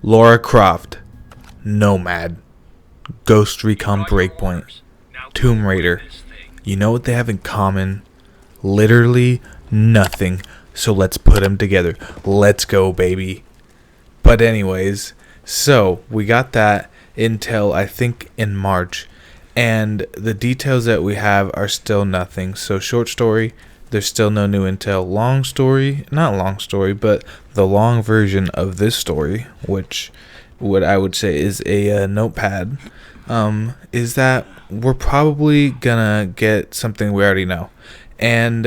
Lara Croft, Nomad, Ghost Recon Breakpoint, Tomb Raider. You know what they have in common? Literally nothing. So let's put them together. Let's go, baby. But anyways, so we got that intel, I think, in March. And the details that we have are still nothing. So short story, there's still no new intel. Long story, not long story, but the long version of this story, which what I would say is a notepad, is that we're probably gonna get something we already know. And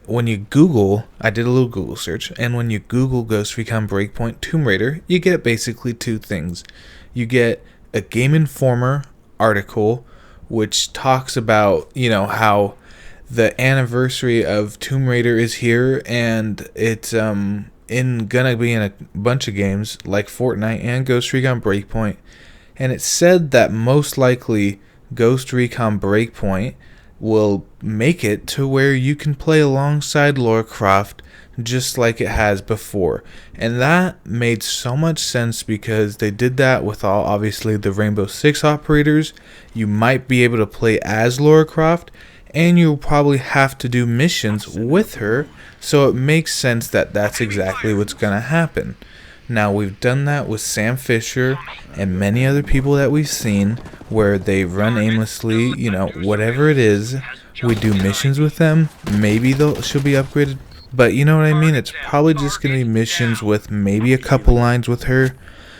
when you Google, I did a little Google search, and when you Google Ghost Recon Breakpoint Tomb Raider, you get basically two things. You get a Game Informer article which talks about, you know, how the anniversary of Tomb Raider is here, and it's gonna be in a bunch of games like Fortnite and Ghost Recon Breakpoint. And it said that most likely Ghost Recon Breakpoint will make it to where you can play alongside Lara Croft just like it has before. And that made so much sense because they did that with all, obviously, the Rainbow Six operators. You might be able to play as Lara Croft, and you'll probably have to do missions with her, so it makes sense that that's exactly what's gonna happen. Now, we've done that with Sam Fisher and many other people that we've seen where they run aimlessly, you know, whatever it is, we do missions with them. Maybe she'll be upgraded, but you know what I mean? It's probably just going to be missions with maybe a couple lines with her.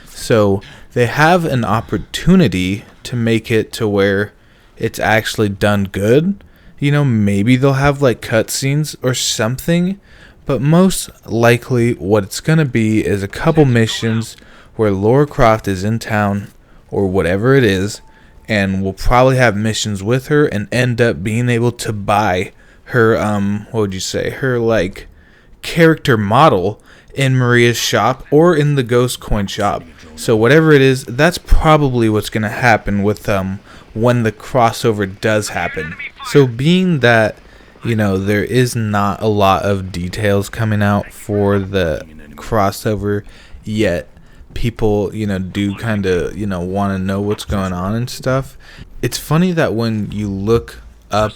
So they have an opportunity to make it to where it's actually done good. You know, maybe they'll have like cutscenes or something. But most likely what it's going to be is a couple missions where Lara Croft is in town or whatever it is, and we'll probably have missions with her and end up being able to buy her, what would you say, her like character model in Maria's shop or in the Ghost Coin shop. So whatever it is, that's probably what's going to happen with when the crossover does happen. So being that, you know, there is not a lot of details coming out for the crossover yet, people, you know, do kind of, you know, want to know what's going on and stuff. It's funny that when you look up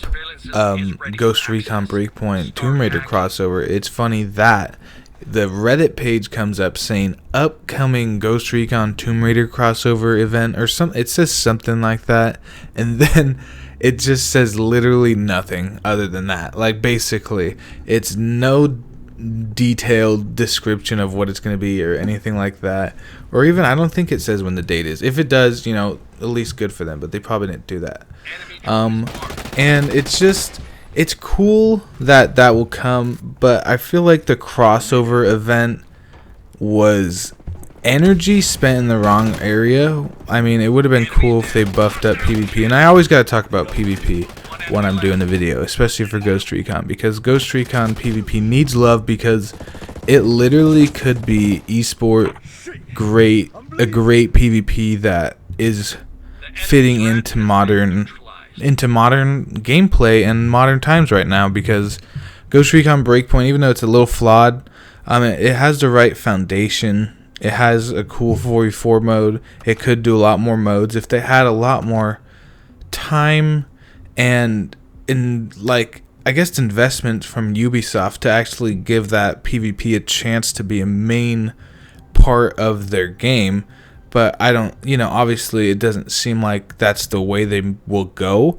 Ghost Recon Breakpoint Tomb Raider crossover, it's funny that the Reddit page comes up saying upcoming Ghost Recon Tomb Raider crossover event or something. It says something like that, and then it just says literally nothing other than that. Like, basically, it's no detailed description of what it's going to be or anything like that. Or even, I don't think it says when the date is. If it does, you know, at least good for them, but they probably didn't do that. And it's just, it's cool that that will come, but I feel like the crossover event was energy spent in the wrong area. I mean, it would have been cool if they buffed up PvP, and I always got to talk about PvP when I'm doing the video, especially for Ghost Recon, because Ghost Recon PvP needs love, because it literally could be esport a great PvP that is fitting into modern gameplay and modern times right now. Because Ghost Recon Breakpoint, even though it's a little flawed, it has the right foundation. It has a cool 4v4 mode. It could do a lot more modes if they had a lot more time and like, I guess, investment from Ubisoft to actually give that PvP a chance to be a main part of their game. But I don't, you know, obviously it doesn't seem like that's the way they will go.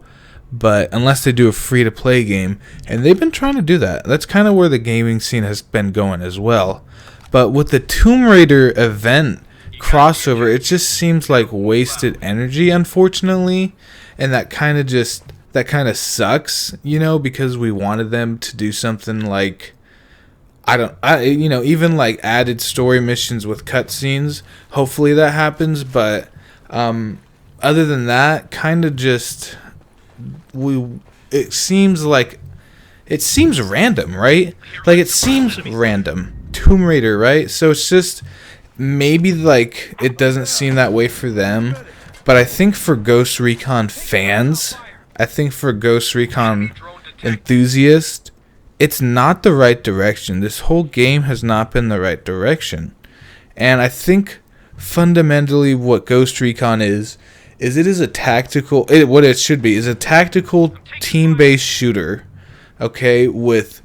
But unless they do a free-to-play game, and they've been trying to do that. That's kind of where the gaming scene has been going as well. But with the Tomb Raider event crossover, it just seems like wasted energy, unfortunately. And that kind of sucks, you know, because we wanted them to do something like, you know, even like added story missions with cutscenes. Hopefully that happens, but other than that, kind of just it seems random, right? Like, it seems random. Tomb Raider, right? So it's just maybe like it doesn't seem that way for them, but I think for Ghost Recon fans, I think for Ghost Recon enthusiasts, it's not the right direction. This whole game has not been the right direction. And I think fundamentally what Ghost Recon is it is a tactical, what it should be is a tactical team-based shooter, okay, with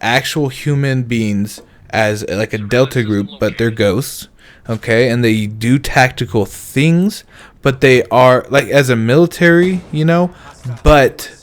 actual human beings as like a Delta group, but they're ghosts, okay, and they do tactical things, but they are like as a military, you know, but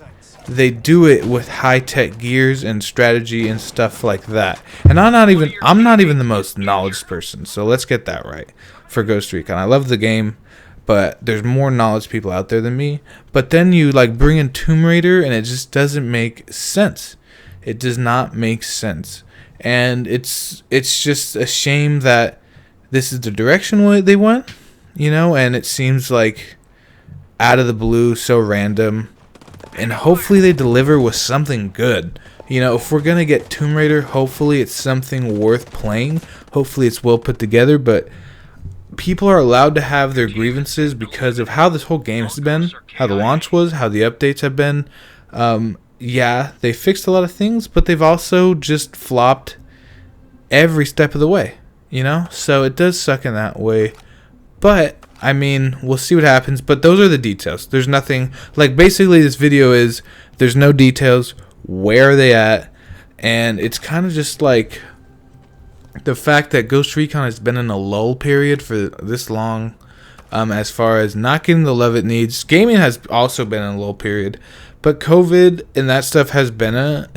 they do it with high-tech gears and strategy and stuff like that. And I'm not even the most knowledge person, so let's get that right for Ghost Recon. I love the game, but there's more knowledge people out there than me. But then you like bring in Tomb Raider, and it just doesn't make sense. It does not make sense, and it's just a shame that this is the direction they went, you know. And it seems like out of the blue, so random. And hopefully they deliver with something good. You know, if we're going to get Tomb Raider, hopefully it's something worth playing. Hopefully it's well put together. But people are allowed to have their grievances because of how this whole game has been. How the launch was, how the updates have been. Yeah, they fixed a lot of things, but they've also just flopped every step of the way. You know? So it does suck in that way. But I mean, we'll see what happens, but those are the details. There's nothing, like, basically this video is, there's no details, where are they at, and it's kind of just like the fact that Ghost Recon has been in a lull period for this long, as far as not getting the love it needs. Gaming has also been in a lull period, but COVID and that stuff has been an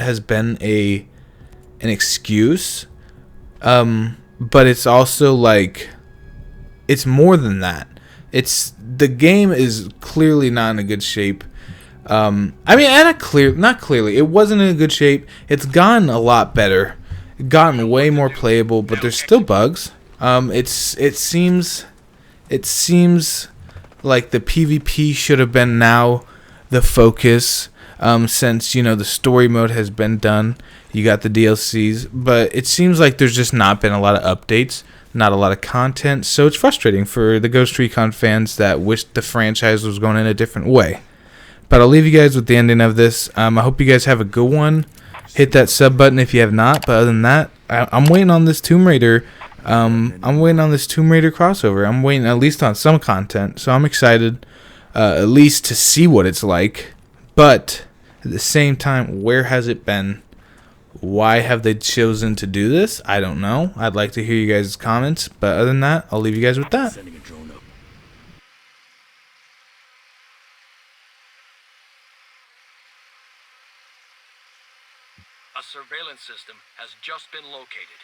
excuse, but it's also like, it's more than that. It's the game is clearly not in a good shape. I mean, not clearly. It wasn't in a good shape. It's gotten a lot better, gotten way more playable, but there's still bugs. It seems like the PvP should have been now the focus. Since, you know, the story mode has been done, you got the DLCs, but it seems like there's just not been a lot of updates. Not a lot of content, so it's frustrating for the Ghost Recon fans that wish the franchise was going in a different way. But I'll leave you guys with the ending of this. I hope you guys have a good one. Hit that sub button if you have not. But other than that, I'm waiting on this Tomb Raider. I'm waiting on this Tomb Raider crossover. I'm waiting at least on some content, so I'm excited at least to see what it's like. But at the same time, where has it been? Why have they chosen to do this? I don't know. I'd like to hear you guys' comments. But other than that, I'll leave you guys with that. Sending a drone up. A surveillance system has just been located.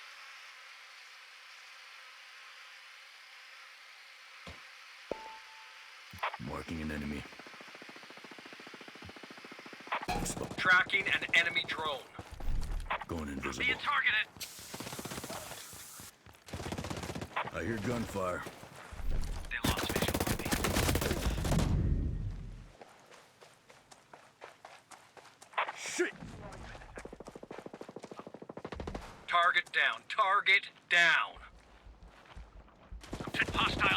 Marking an enemy. Tracking an enemy drone. Going invisible. Being targeted. I hear gunfire. They lost visual on me. Shit! Target down. Target down. Hostile